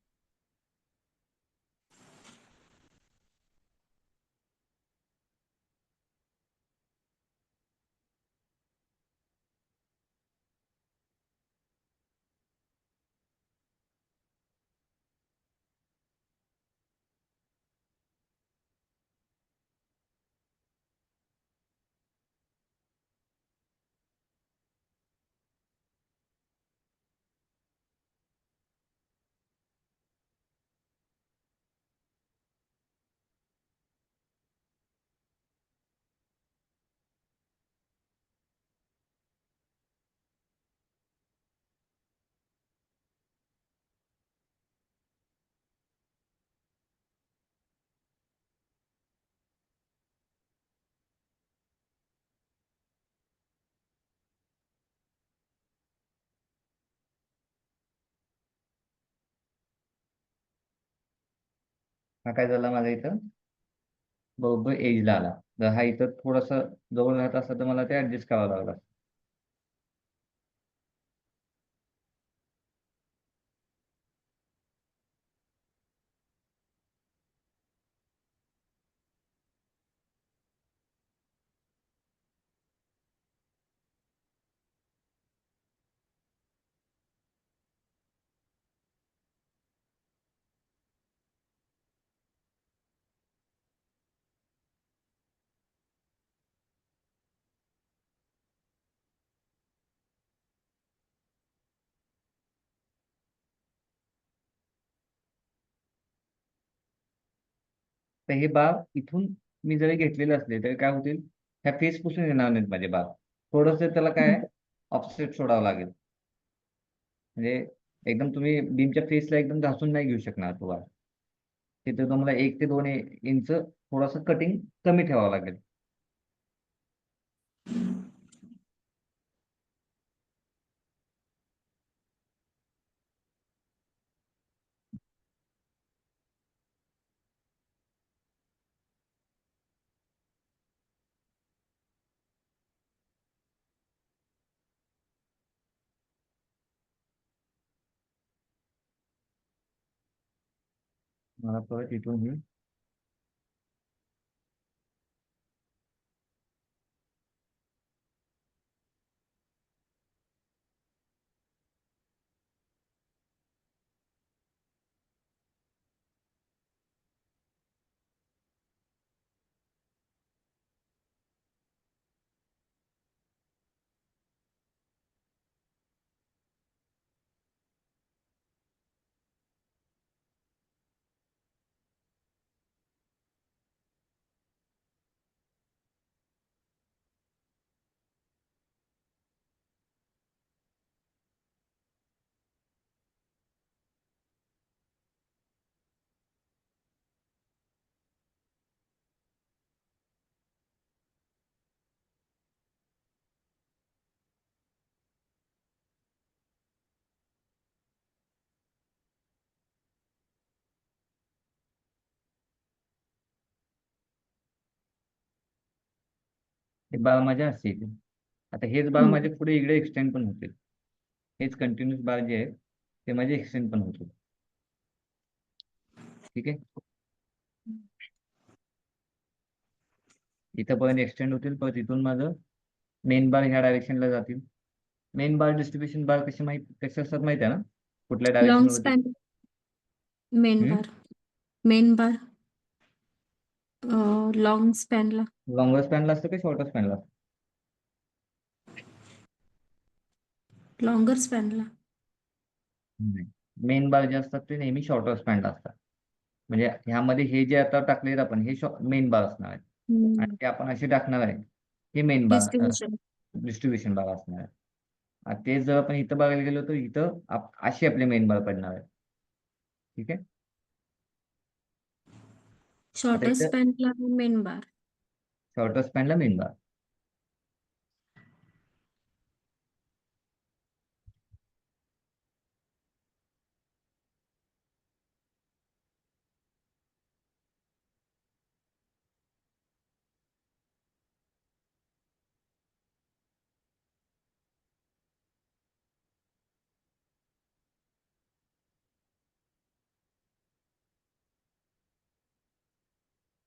हा काय झाला माझा इथं बरोबर एजला आला. जर हा इथं थोडासा जवळ राहत असता तर मला ते ऍडजस्ट करावं लागलं असतं. तर हे बार इथून मी जरी घेतलेले असले तरी काय होतील, ह्या फेस पुसून येणार नाहीत माझे बार. थोडस त्याला काय आहे, ऑफसेट सोडावं लागेल. म्हणजे एकदम तुम्ही बीमच्या फेसला एकदम घासून नाही घेऊ शकणार तो बार. तिथे तुम्हाला 1 ते 2 इंच थोडंसं कटिंग कमी ठेवावं लागेल. मला परत इथून ही हे बार माझ्या असे येतील. आता हेच बार माझे पुढे इकडे एक्सटेंड पण होतील. हेच कंटिन्युअस बार जे आहेत ते माझे एक्सटेंड पण होतील. ठीक आहे, इथंपर्यंत एक्सटेंड होतील. परत इथून माझं मेन बार ह्या डायरेक्शनला जातील. मेन बार डिस्ट्रीब्युशन बार कसे असतात माहिती आहे ना, कुठल्या लॉंग डायरेक्शनवरती? स्पॅन, मेन बार लॉंग स्पॅनला. लॉंगर स्पॅनला असतं का शॉर्टर स्पॅनला? लॉंगर स्पॅनला. मेन बार जे असतात ते नेहमी शॉर्टर स्पॅनला असतात. म्हणजे ह्यामध्ये हे जे आता टाकलेत आपण हे मेन बार असणार आहे, आणि ते आपण असे टाकणार आहे हे मेन बार डिस्ट्रीब्युशन. डिस्ट्रीब्युशन बार असणार आहे. तेच जर आपण इथं बघायला गेलो तर इथं असे आपले मेन बार पडणार आहे. ठीक आहे, आता शॉर्टर इथं स्पॅनला मेन बार. शॉर्टर स्पॅनला मेन बार.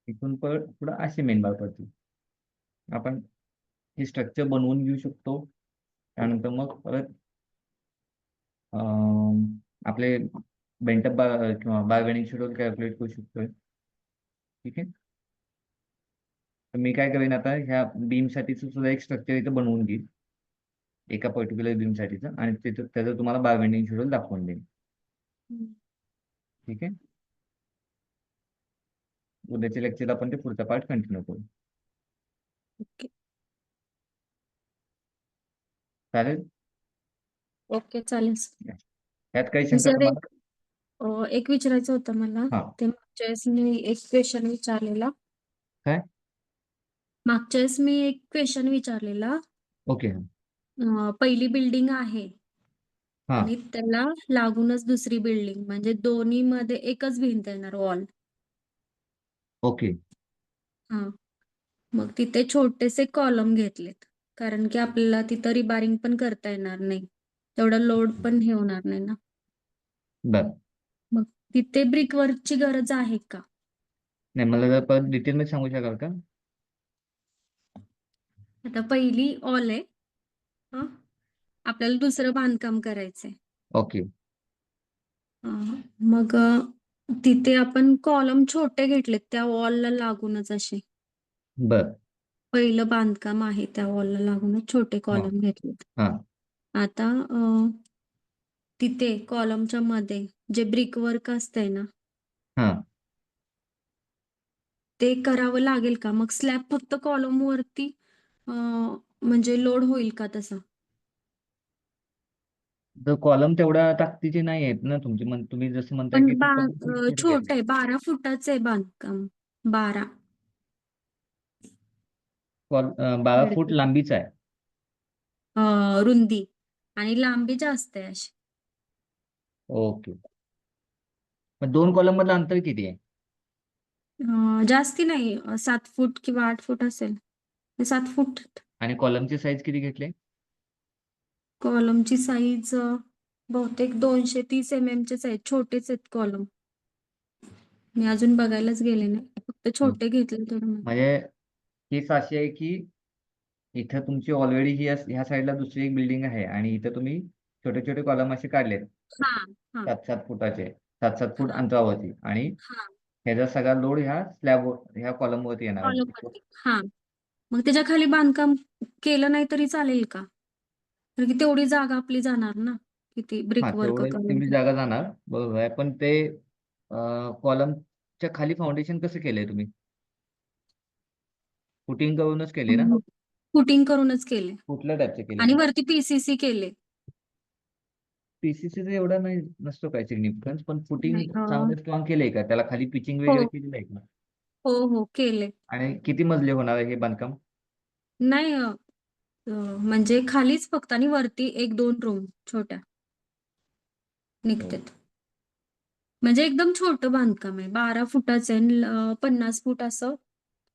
इथून पुढं असे मेन बार पडतील. आपण हे स्ट्रक्चर बनवून घेऊ शकतो. त्यानंतर मग परत आपले बेंटअप बार किंवा बार्गेनिंग शेड्यूल कॅल्क्युलेट करू शकतोय. ठीक आहे, तर मी काय करेन आता ह्या बीमसाठीच सुद्धा एक स्ट्रक्चर इथं बनवून घेईन, एका पर्टिक्युलर बीमसाठीचं, आणि तिथं त्याचं तुम्हाला बार्गेनिंग शेड्यूल दाखवून देईन. ठीक आहे, उद्याच्या लेक्चरला आपण ते पुढचा पार्ट कंटिन्यू करू. ओके. चालेल, ओके, चालेल. यात काही शंका सर, तुम्हाला? एक विचारायचं होतं मला. हा, ते मागच्या वेळेस मी एक क्वेश्चन विचारलेला. काय? मागच्या वेळेस मी एक क्वेश्चन विचारलेला. ओके. पहिली बिल्डिंग आहे हा, आणि त्याला लागूनच दुसरी बिल्डिंग, म्हणजे दोन्ही मध्ये एकच भिंत येणार, वॉल. ओके. हा, मग तिथे छोटेसे कॉलम घेतलेत, कारण की आपल्याला तिथं रिबारिंग पण करता येणार नाही, तेवढा लोड पण हे होणार नाही ना. बरं. मग तिथे ब्रिकवर्कची गरज आहे का? नाही, मला जर परत डिटेलमध्ये सांगू शकाल का? आता पहिली ऑल आहे, हा, आपल्याला दुसरं बांधकाम करायचंय. ओके. मग तिथे आपण कॉलम छोटे घेतलेत त्या वॉलला लागूनच असे. बर. पहिलं बांधकाम आहे त्या वॉलला लागूनच छोटे हा, कॉलम घेतलेत. हा, आता तिथे कॉलमच्या मध्ये जे ब्रिक वर्क असतंय ना, हा, ते करावं लागेल का? मग स्लॅब फक्त कॉलम वरती म्हणजे लोड होईल का तसा? तर कॉलम तेवढ्या ताकदीचे नाही आहेत ना तुमचे, तुम्ही जसं म्हणताय पण की ते कमी छोटे आहेत. छोट आहे, 12 फुटाचं आहे बांधकाम. 12 12 फूट लांबीचा आहे. रुंदी आणि लांबी जास्त आहे अशी. ओके. मग दोन कॉलम मधलं अंतर किती आहे? जास्ती नाही, 7 फूट किंवा 8 फूट असेल. 7 फूट. आणि कॉलमची साईज किती घेतली? कॉलमची साईज बहुतेक 230 चे आहेत. छोटेच आहेत कॉलम. मी अजून बघायलाच गेले नाही, फक्त छोटे घेतले थोडं. म्हणजे केस अशी आहे की इथं तुमची ऑलरेडी ह्या साईडला दुसरी एक बिल्डिंग आहे आणि इथं तुम्ही छोटे छोटे कॉलम असे काढलेत हा हा 7-7 फुटाचे, 7-7 फूट हा अंतरावरती, आणि हा ह्याचा सगळा लोड ह्या कॉलम वरती येणार आहे. कॉलम वरती. हा, मग त्याच्या खाली बांधकाम केलं नाही तरी चालेल का? कारण की तेवढी जागा आपली जाणार ना, किती हा, ब्रिक वर्क तेवढी करायचं. जागा जाणार, बरोबर आहे. पण ते कॉलमच्या खाली फाउंडेशन कसं केलंय तुम्ही? फुटिंग करूनच केले ना? फुटिंग करूनच केले कुठल्या टाईपचे केले आणि तुम्ही? वरती पीसीसी केले. पीसीसीचं एवढा नाही नसतो काय सिग्निफिकन्स, पण फुटिंग नाही, चांगलं स्ट्रॉंग केलंय का? त्याला खाली पिचिंग हो वगैरे केलेलं आहे का? हो हो केले. आणि किती मजले होणार आहे हे बांधकाम? नाही म्हणजे खालीच फक्त आणि वरती 1-2 रूम छोट्या हो. निघतात. म्हणजे एकदम छोटं बांधकाम आहे. 12 फुटाचं आहे आणि 50 फूट असं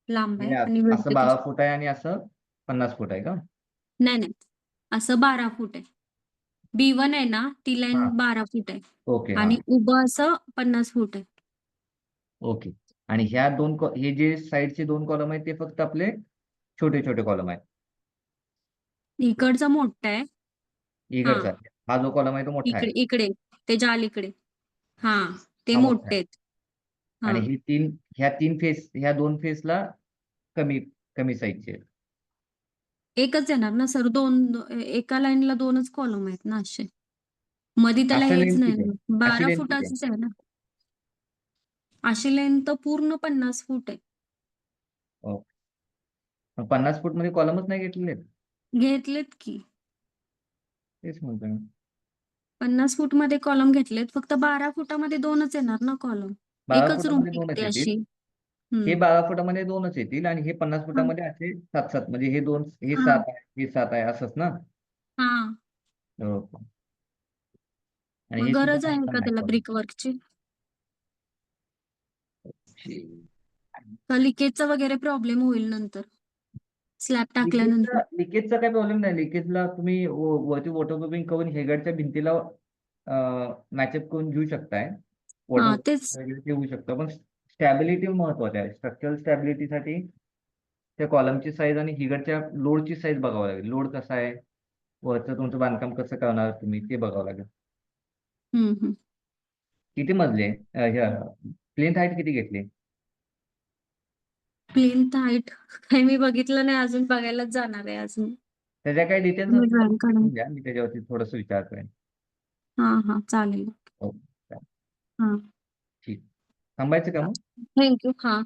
लांब म्हणजे आहे आणि असं विड्थ 12 तशी. फूट आहे आणि असं 50 फूट आहे का? नाही नाही, असं 12 फूट आहे. B1 आहे ना, ती हा. लाईन 12 फूट आहे ओके. हा. आणि उभं असं 50 फूट आहे. ओके. आणि हे जे साईडचे दोन कॉलम आहेत ते फक्त आपले छोटे छोटे कॉलम आहेत. इकडचा मोठा आहे. हा, इकडचा हा जो कॉलम आहे तो मोठा आहे. इकडे इकडे त्याच्या अलीकडे. हा, ते हा मोठा आहे. मोठे आहेत. हा, आणि ह्या दोन फेसला कमी कमी साईजचे आहेत. एकच येणार ना सर, एका लाईनला 2च कॉलम आहेत ना असे. मध्ये त्याला असं हेच लेंथ नाही किती आहे? ना, अशी 12 लेंथ किती आहे? फुटाचीच आहे ना. अशी लेंथ पूर्ण 50 फूट आहे. ओके. मग 50 फूट मध्ये कॉलमच नाही घेतलेले आहेत? घेतलेत की. तेच म्हणतो मी. 50 फूट मध्ये कॉलम घेतलेत, फक्त 12 फुटामध्ये 2च येणार ना कॉलम. 12 एकच रूम फुटामध्ये दोनच निघते येतील. अशी. हे हम्म. 12 फुटामध्ये दोनच येतील आणि हे 50 हा फुटामध्ये असे 7-7, म्हणजे हे दोन, हे हा 7 आहे, हे 7 आहे, असंच ना? हा. ओके. आणि मग हे सुद्धा गरज आहे का बांधकाम आहे त्याला कॉलम. ब्रिक वर्कची? का लिकेजचा वगैरे प्रॉब्लेम होईल नंतर स्लॅब टाकल्यानंतर? लिकेजचा काही प्रॉब्लेम नाही. लिकेजला तुम्ही वरती वॉटरप्रूफिंग करून हेगडच्या भिंतीला मॅचअप करून घेऊ शकताय. हा वॉटर तेच. वगैरे ते होऊ शकतं, पण स्टॅबिलिटी महत्वाची आहे. स्ट्रक्चरल स्टॅबिलिटीसाठी त्या कॉलमची साईज आणि हिगडच्या लोडची साईज बघावं लागेल. लोड कसा आहे, वरचं तुमचं बांधकाम कसं करणार तुम्ही, ते बघावं लागेल. हम्म. किती मजले प्लेन हाईट किती घेतली? प्लिंथ हाईट काही मी बघितलं नाही अजून, बघायलाच जाणार आहे अजून. त्याच्या काही डिटेल्स मी असतील तर ड्रॉइंग काढून. सांगून द्या, मी त्याच्यावरती थोडंसं विचारतोय. हा चालेल. हो, चालेल. हा, ठीक. थांबायचं का मग? थँक्यू. हा.